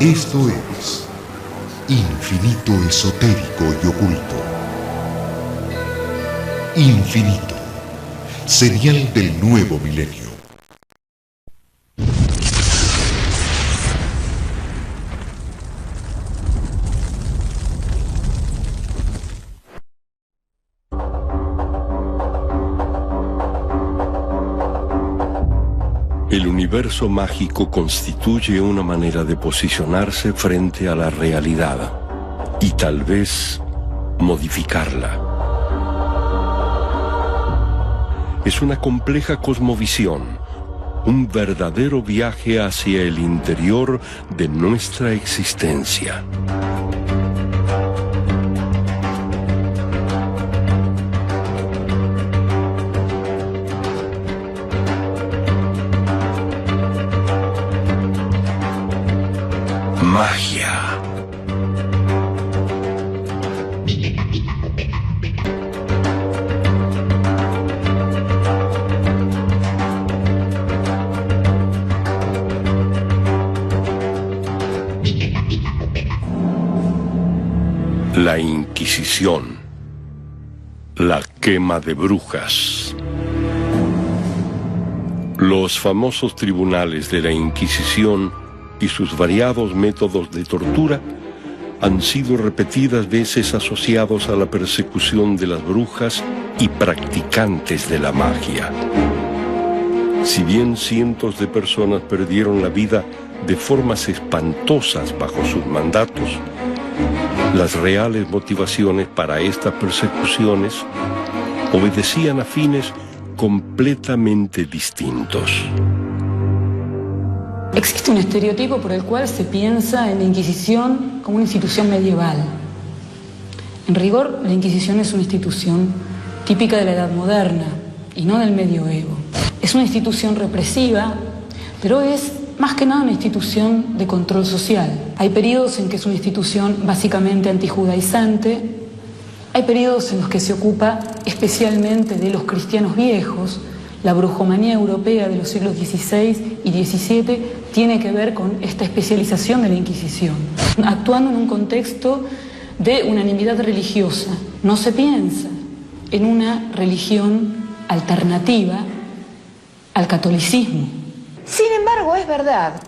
Esto es Infinito Esotérico y Oculto. Infinito, serial del nuevo milenio. El universo mágico constituye una manera de posicionarse frente a la realidad y tal vez modificarla. Es una compleja cosmovisión, un verdadero viaje hacia el interior de nuestra existencia. Magia. La Inquisición. La quema de brujas. Los famosos tribunales de la Inquisición y sus variados métodos de tortura han sido repetidas veces asociados a la persecución de las brujas y practicantes de la magia. Si bien cientos de personas perdieron la vida de formas espantosas bajo sus mandatos, las reales motivaciones para estas persecuciones obedecían a fines completamente distintos. Existe un estereotipo por el cual se piensa en la Inquisición como una institución medieval. En rigor, la Inquisición es una institución típica de la Edad Moderna y no del Medioevo. Es una institución represiva, pero es más que nada una institución de control social. Hay periodos en que es una institución básicamente antijudaizante, hay periodos en los que se ocupa especialmente de los cristianos viejos. La brujomanía europea de los siglos XVI y XVII tiene que ver con esta especialización de la Inquisición, actuando en un contexto de unanimidad religiosa. No se piensa en una religión alternativa al catolicismo. Sin embargo, es verdad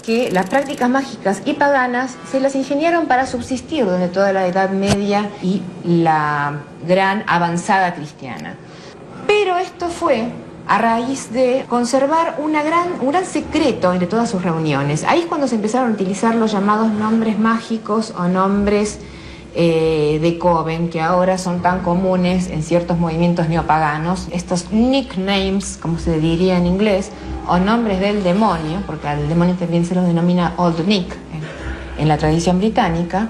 que las prácticas mágicas y paganas se las ingeniaron para subsistir durante toda la Edad Media y la gran avanzada cristiana. Pero esto fue a raíz de conservar un gran secreto entre todas sus reuniones. Ahí es cuando se empezaron a utilizar los llamados nombres mágicos o nombres de coven, que ahora son tan comunes en ciertos movimientos neopaganos, estos nicknames, como se diría en inglés, o nombres del demonio, porque al demonio también se los denomina Old Nick en la tradición británica,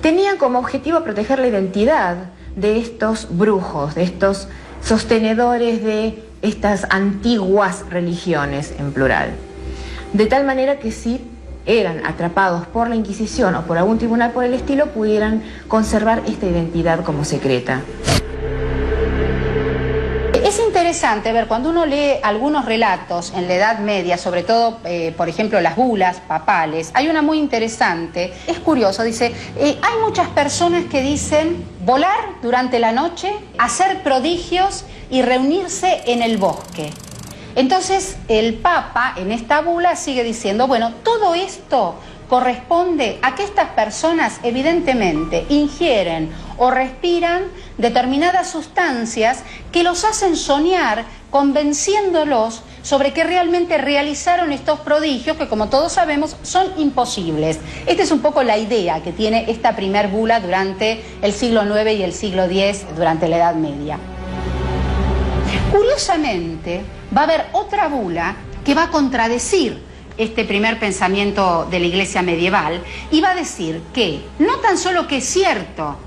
tenían como objetivo proteger la identidad de estos brujos, de estos sostenedores de estas antiguas religiones en plural. De tal manera que si eran atrapados por la Inquisición o por algún tribunal por el estilo, pudieran conservar esta identidad como secreta. Es interesante ver cuando uno lee algunos relatos en la Edad Media, sobre todo, por ejemplo, las bulas papales. Hay una muy interesante, es curioso, dice, hay muchas personas que dicen volar durante la noche, hacer prodigios y reunirse en el bosque. Entonces el Papa en esta bula sigue diciendo, bueno, todo esto corresponde a que estas personas evidentemente ingieren o respiran determinadas sustancias que los hacen soñar, convenciéndolos sobre que realmente realizaron estos prodigios que, como todos sabemos, son imposibles. Esta es un poco la idea que tiene esta primer bula durante el siglo IX y el siglo X, durante la Edad Media. Curiosamente, va a haber otra bula que va a contradecir este primer pensamiento de la Iglesia medieval y va a decir que no tan solo que es cierto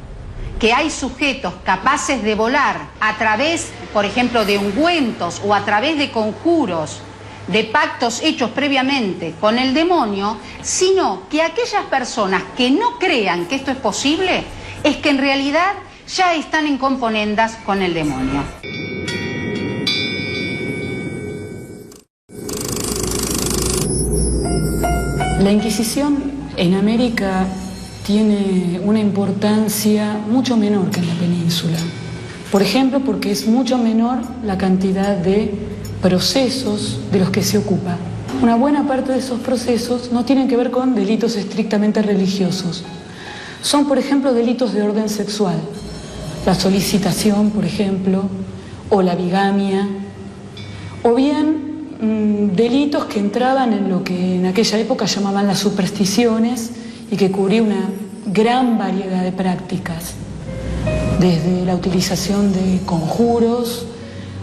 que hay sujetos capaces de volar a través, por ejemplo, de ungüentos o a través de conjuros, de pactos hechos previamente con el demonio, sino que aquellas personas que no crean que esto es posible, es que en realidad ya están en componendas con el demonio. La Inquisición en América tiene una importancia mucho menor que en la península. Por ejemplo, porque es mucho menor la cantidad de procesos de los que se ocupa. Una buena parte de esos procesos no tienen que ver con delitos estrictamente religiosos. Son, por ejemplo, delitos de orden sexual. La solicitación, por ejemplo, o la bigamia, o bien delitos que entraban en lo que en aquella época llamaban las supersticiones y que cubría una gran variedad de prácticas, desde la utilización de conjuros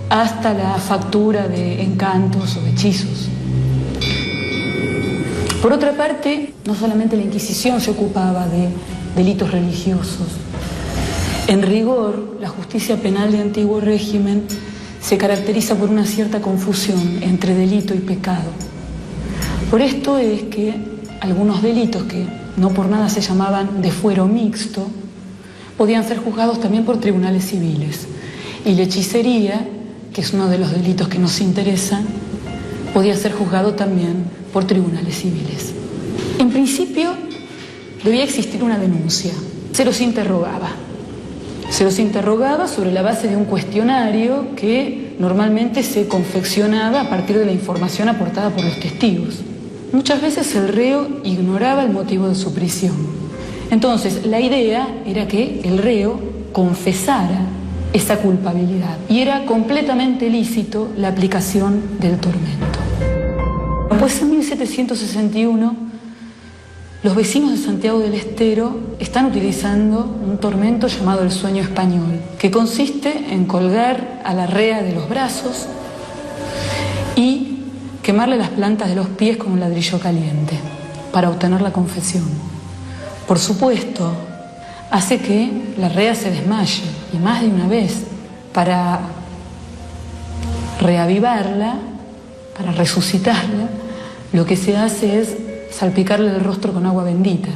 hasta la factura de encantos o hechizos. Por otra parte, no solamente la Inquisición se ocupaba de delitos religiosos. En rigor, la justicia penal de antiguo régimen se caracteriza por una cierta confusión entre delito y pecado. Por esto es que algunos delitos que no por nada se llamaban de fuero mixto podían ser juzgados también por tribunales civiles. Y la hechicería, que es uno de los delitos que nos interesan, podía ser juzgado también por tribunales civiles. En principio, debía existir una denuncia. Se los interrogaba. Se los interrogaba sobre la base de un cuestionario que normalmente se confeccionaba a partir de la información aportada por los testigos. Muchas veces el reo ignoraba el motivo de su prisión. Entonces, la idea era que el reo confesara esa culpabilidad y era completamente lícito la aplicación del tormento. Pues en 1761, los vecinos de Santiago del Estero están utilizando un tormento llamado el sueño español, que consiste en colgar a la rea de los brazos y quemarle las plantas de los pies con un ladrillo caliente para obtener la confesión. Por supuesto, hace que la rea se desmaye, y más de una vez. Para reavivarla, para resucitarla, lo que se hace es salpicarle el rostro con agua bendita.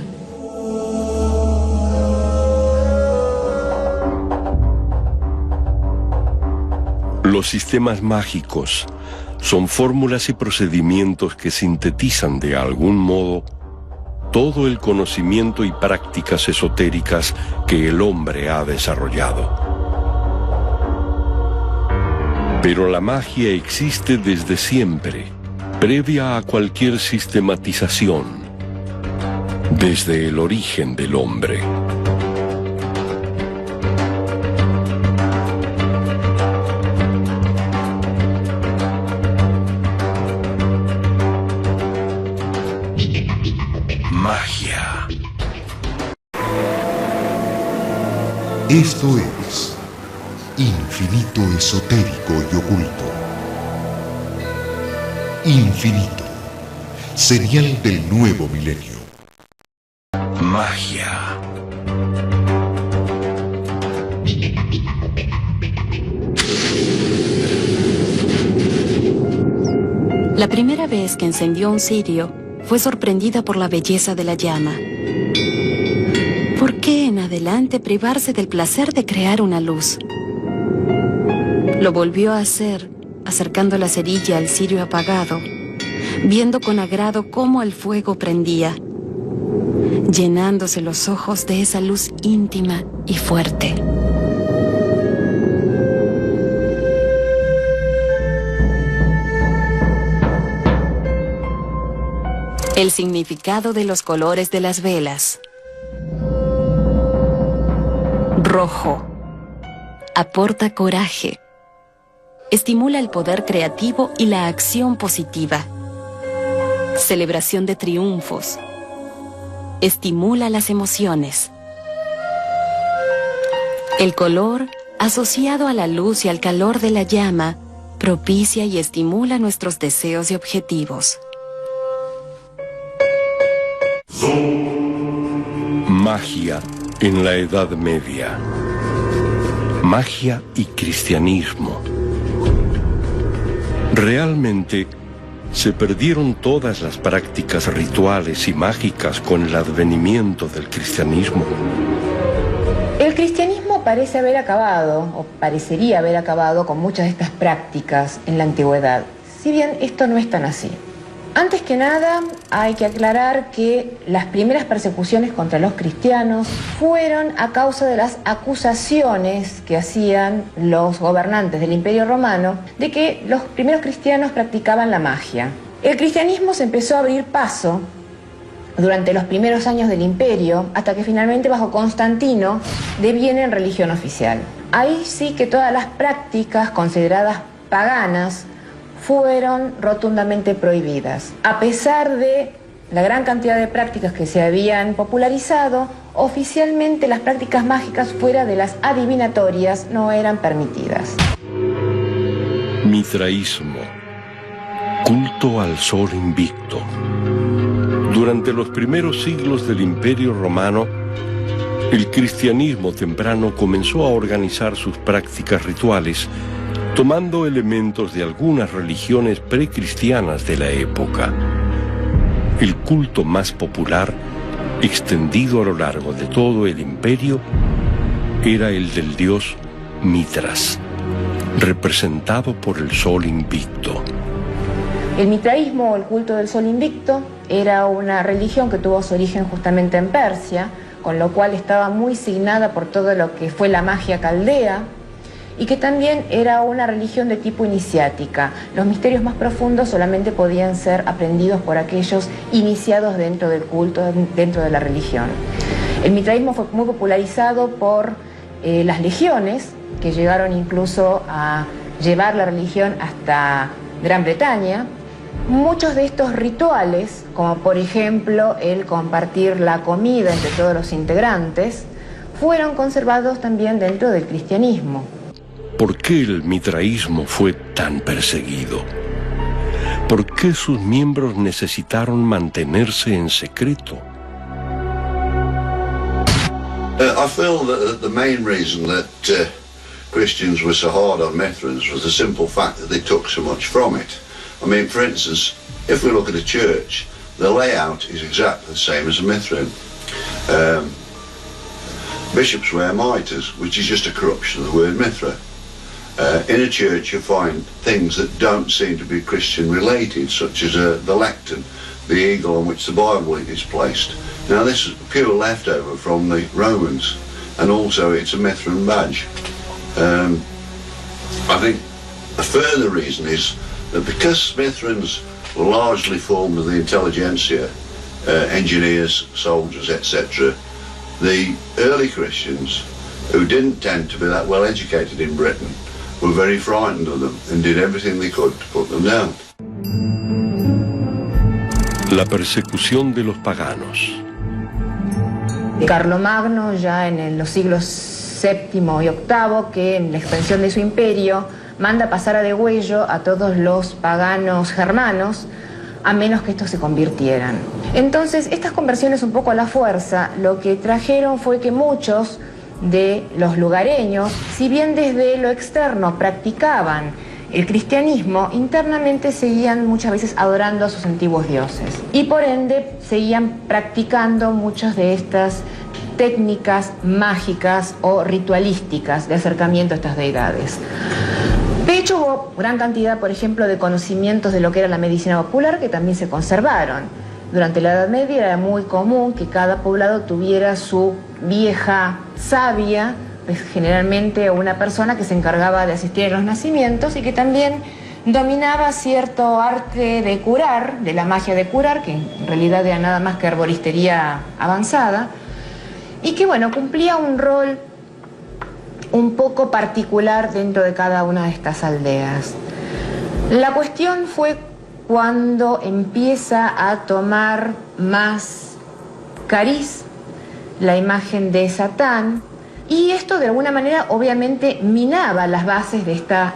Los sistemas mágicos son fórmulas y procedimientos que sintetizan de algún modo todo el conocimiento y prácticas esotéricas que el hombre ha desarrollado. Pero la magia existe desde siempre, previa a cualquier sistematización, desde el origen del hombre. Magia. Esto es Infinito Esotérico y Oculto. Infinito, serial del nuevo milenio. Magia. La primera vez que encendió un cirio, fue sorprendida por la belleza de la llama. ¿Por qué en adelante privarse del placer de crear una luz? Lo volvió a hacer, acercando la cerilla al cirio apagado, viendo con agrado cómo el fuego prendía, llenándose los ojos de esa luz íntima y fuerte. El significado de los colores de las velas. Rojo. Aporta coraje. Estimula el poder creativo y la acción positiva. Celebración de triunfos. Estimula las emociones. El color, asociado a la luz y al calor de la llama, propicia y estimula nuestros deseos y objetivos. Magia en la Edad Media. Magia y cristianismo. Realmente se perdieron todas las prácticas rituales y mágicas con el advenimiento del cristianismo. El cristianismo parece haber acabado, o parecería haber acabado con muchas de estas prácticas en la antigüedad, si bien esto no es tan así. Antes que nada, hay que aclarar que las primeras persecuciones contra los cristianos fueron a causa de las acusaciones que hacían los gobernantes del Imperio Romano de que los primeros cristianos practicaban la magia. El cristianismo se empezó a abrir paso durante los primeros años del imperio, hasta que finalmente bajo Constantino deviene en religión oficial. Ahí sí que todas las prácticas consideradas paganas fueron rotundamente prohibidas. A pesar de la gran cantidad de prácticas que se habían popularizado, oficialmente las prácticas mágicas fuera de las adivinatorias no eran permitidas. Mitraísmo, culto al sol invicto. Durante los primeros siglos del Imperio Romano, el cristianismo temprano comenzó a organizar sus prácticas rituales, tomando elementos de algunas religiones precristianas de la época. El culto más popular, extendido a lo largo de todo el imperio, era el del dios Mitras, representado por el sol invicto. El mitraísmo o el culto del sol invicto era una religión que tuvo su origen justamente en Persia, con lo cual estaba muy signada por todo lo que fue la magia caldea, y que también era una religión de tipo iniciática. Los misterios más profundos solamente podían ser aprendidos por aquellos iniciados dentro del culto, dentro de la religión. El mitraísmo fue muy popularizado por las legiones, que llegaron incluso a llevar la religión hasta Gran Bretaña. Muchos de estos rituales, como por ejemplo el compartir la comida entre todos los integrantes, fueron conservados también dentro del cristianismo. ¿Por qué el mitraísmo fue tan perseguido? ¿Por qué sus miembros necesitaron mantenerse en secreto? I feel that the main reason that Christians were so hard on Mithrans was the simple fact that they took so much from it. I mean, for instance, if we look at a church, the layout is exactly the same as a Mithrin. Bishops wear mitres, which is just a corruption of the word Mithra. In a church you find things that don't seem to be Christian related, such as the lectern, the eagle on which the Bible is placed. Now this is pure leftover from the Romans, and also it's a Mithrin badge. I think a further reason is that because Mithrans were largely formed of the intelligentsia, engineers, soldiers, etc., the early Christians, who didn't tend to be that well educated in Britain, were very frightened of them and did everything they could to put them down. La persecución de los paganos. Carlomagno, ya en los siglos VII y VIII, que en la expansión de su imperio manda pasar a degüello a todos los paganos germanos, a menos que estos se convirtieran. Entonces, estas conversiones un poco a la fuerza, lo que trajeron fue que muchos de los lugareños, si bien desde lo externo practicaban el cristianismo, internamente seguían muchas veces adorando a sus antiguos dioses. Y por ende, seguían practicando muchas de estas técnicas mágicas o ritualísticas de acercamiento a estas deidades. De hecho, hubo gran cantidad, por ejemplo, de conocimientos de lo que era la medicina popular que también se conservaron. Durante la Edad Media era muy común que cada poblado tuviera su vieja sabia, pues generalmente una persona que se encargaba de asistir a los nacimientos y que también dominaba cierto arte de curar, de la magia de curar, que en realidad era nada más que herboristería avanzada, y que, bueno, cumplía un rol un poco particular dentro de cada una de estas aldeas. La cuestión fue cuando empieza a tomar más cariz la imagen de Satán, y esto de alguna manera obviamente minaba las bases de esta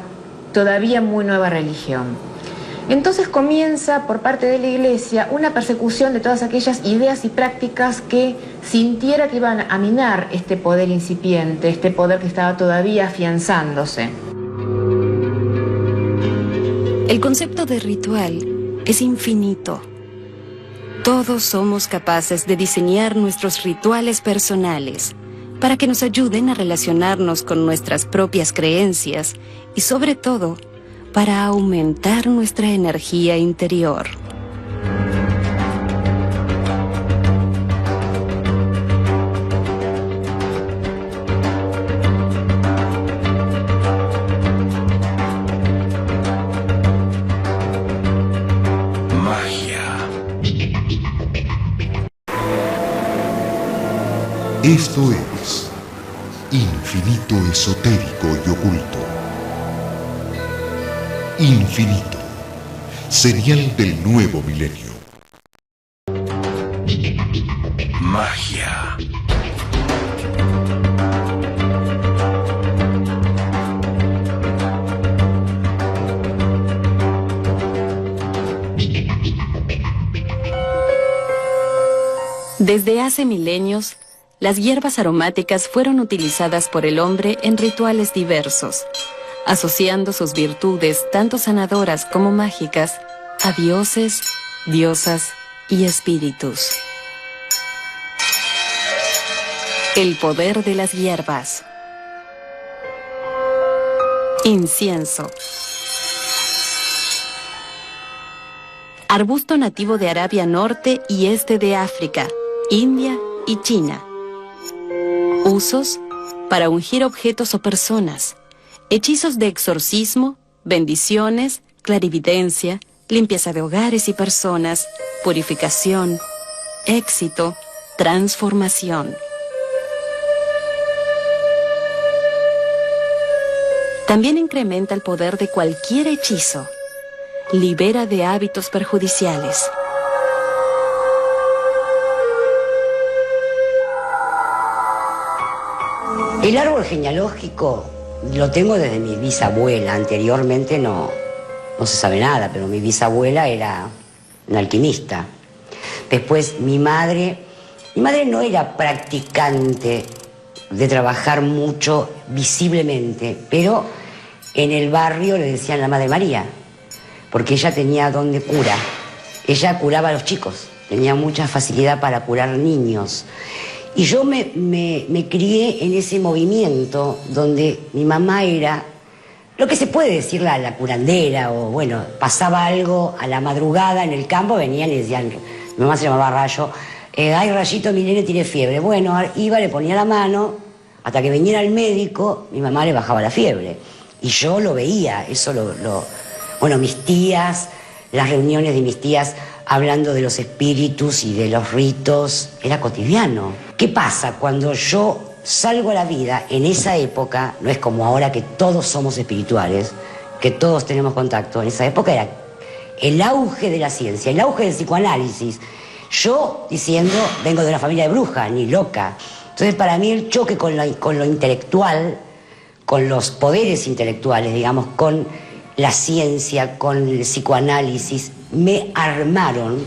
todavía muy nueva religión. Entonces comienza por parte de la Iglesia una persecución de todas aquellas ideas y prácticas que sintiera que iban a minar este poder incipiente, este poder que estaba todavía afianzándose. El concepto de ritual es infinito. Todos somos capaces de diseñar nuestros rituales personales para que nos ayuden a relacionarnos con nuestras propias creencias y, sobre todo, para aumentar nuestra energía interior. Esto es Infinito Esotérico y Oculto. Infinito, señal del nuevo milenio. Magia. Desde hace milenios, las hierbas aromáticas fueron utilizadas por el hombre en rituales diversos, asociando sus virtudes, tanto sanadoras como mágicas, a dioses, diosas y espíritus. El poder de las hierbas. Incienso. Arbusto nativo de Arabia Norte y Este de África, India y China. Usos: para ungir objetos o personas, hechizos de exorcismo, bendiciones, clarividencia, limpieza de hogares y personas, purificación, éxito, transformación. También incrementa el poder de cualquier hechizo. Libera de hábitos perjudiciales. El árbol genealógico lo tengo desde mi bisabuela. Anteriormente no se sabe nada, pero mi bisabuela era una alquimista. Después mi madre no era practicante de trabajar mucho visiblemente, pero en el barrio le decían la Madre María, porque ella tenía don de cura. Ella curaba a los chicos, tenía mucha facilidad para curar niños. Y yo me crié en ese movimiento donde mi mamá era lo que se puede decir la curandera, o bueno, pasaba algo a la madrugada en el campo, venían y decían, mi mamá se llamaba Rayo, ay Rayito, mi nene tiene fiebre. Bueno, iba, le ponía la mano, hasta que viniera el médico, mi mamá le bajaba la fiebre. Y yo lo veía, eso bueno, mis tías, las reuniones de mis tías hablando de los espíritus y de los ritos, era cotidiano. ¿Qué pasa? Cuando yo salgo a la vida, en esa época, no es como ahora que todos somos espirituales, que todos tenemos contacto, en esa época era el auge de la ciencia, el auge del psicoanálisis. Yo diciendo, vengo de una familia de brujas, ni loca. Entonces para mí el choque con lo intelectual, con los poderes intelectuales, digamos, con la ciencia, con el psicoanálisis, me armaron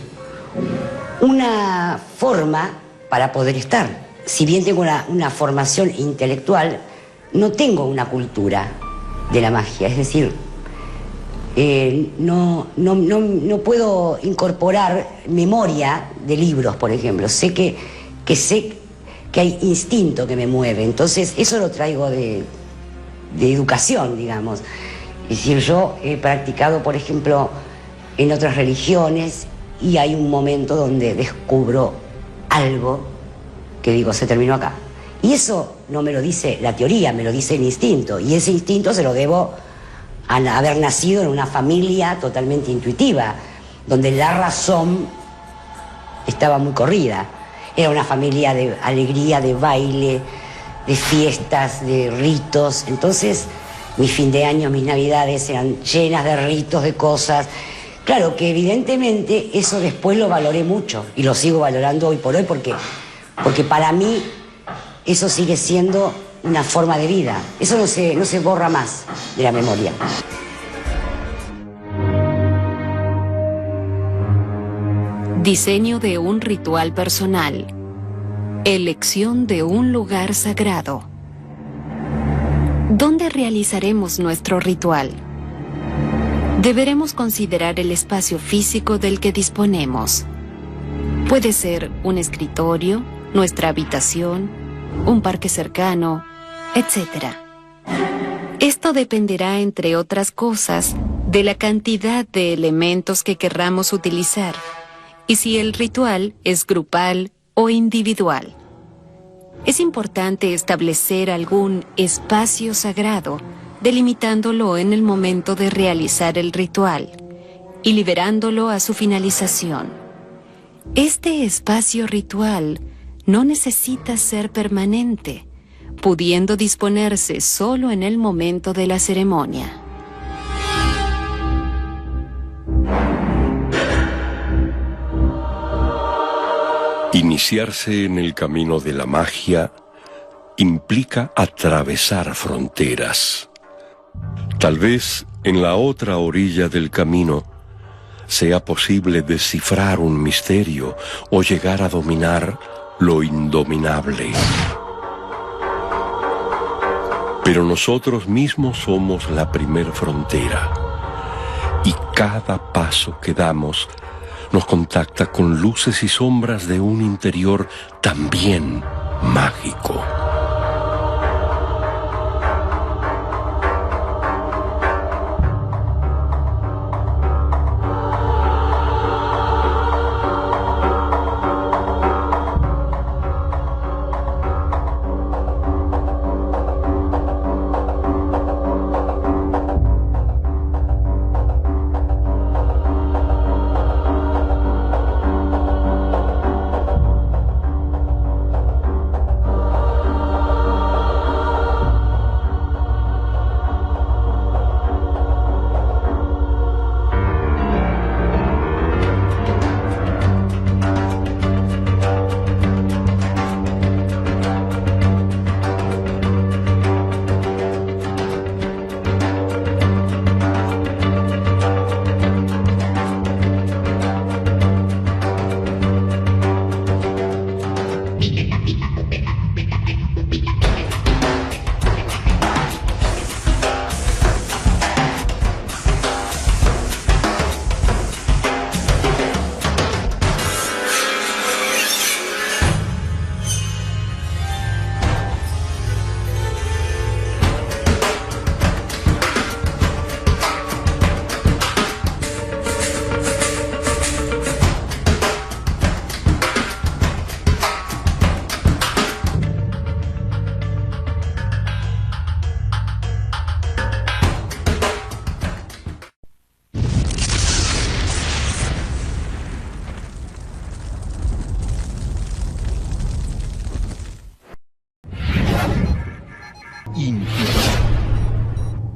una forma para poder estar. Si bien tengo una formación intelectual, no tengo una cultura de la magia. Es decir, no puedo incorporar memoria de libros, por ejemplo. Sé que hay instinto que me mueve. Entonces, eso lo traigo de educación, digamos. Es decir, yo he practicado, por ejemplo, en otras religiones, y hay un momento donde descubro algo que digo, se terminó acá. Y eso no me lo dice la teoría, me lo dice el instinto. Y ese instinto se lo debo a haber nacido en una familia totalmente intuitiva, donde la razón estaba muy corrida. Era una familia de alegría, de baile, de fiestas, de ritos. Entonces, mi fin de año, mis navidades eran llenas de ritos, de cosas. Claro que evidentemente eso después lo valoré mucho y lo sigo valorando hoy por hoy porque para mí eso sigue siendo una forma de vida. Eso no se borra más de la memoria. Diseño de un ritual personal. Elección de un lugar sagrado. ¿Dónde realizaremos nuestro ritual? Deberemos considerar el espacio físico del que disponemos. Puede ser un escritorio, nuestra habitación, un parque cercano, etc. Esto dependerá, entre otras cosas, de la cantidad de elementos que querramos utilizar y si el ritual es grupal o individual. Es importante establecer algún espacio sagrado, delimitándolo en el momento de realizar el ritual y liberándolo a su finalización. Este espacio ritual no necesita ser permanente, pudiendo disponerse solo en el momento de la ceremonia. Iniciarse en el camino de la magia implica atravesar fronteras. Tal vez en la otra orilla del camino sea posible descifrar un misterio o llegar a dominar lo indominable. Pero nosotros mismos somos la primer frontera, y cada paso que damos nos contacta con luces y sombras de un interior también mágico.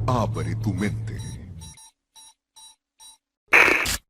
Abre tu mente.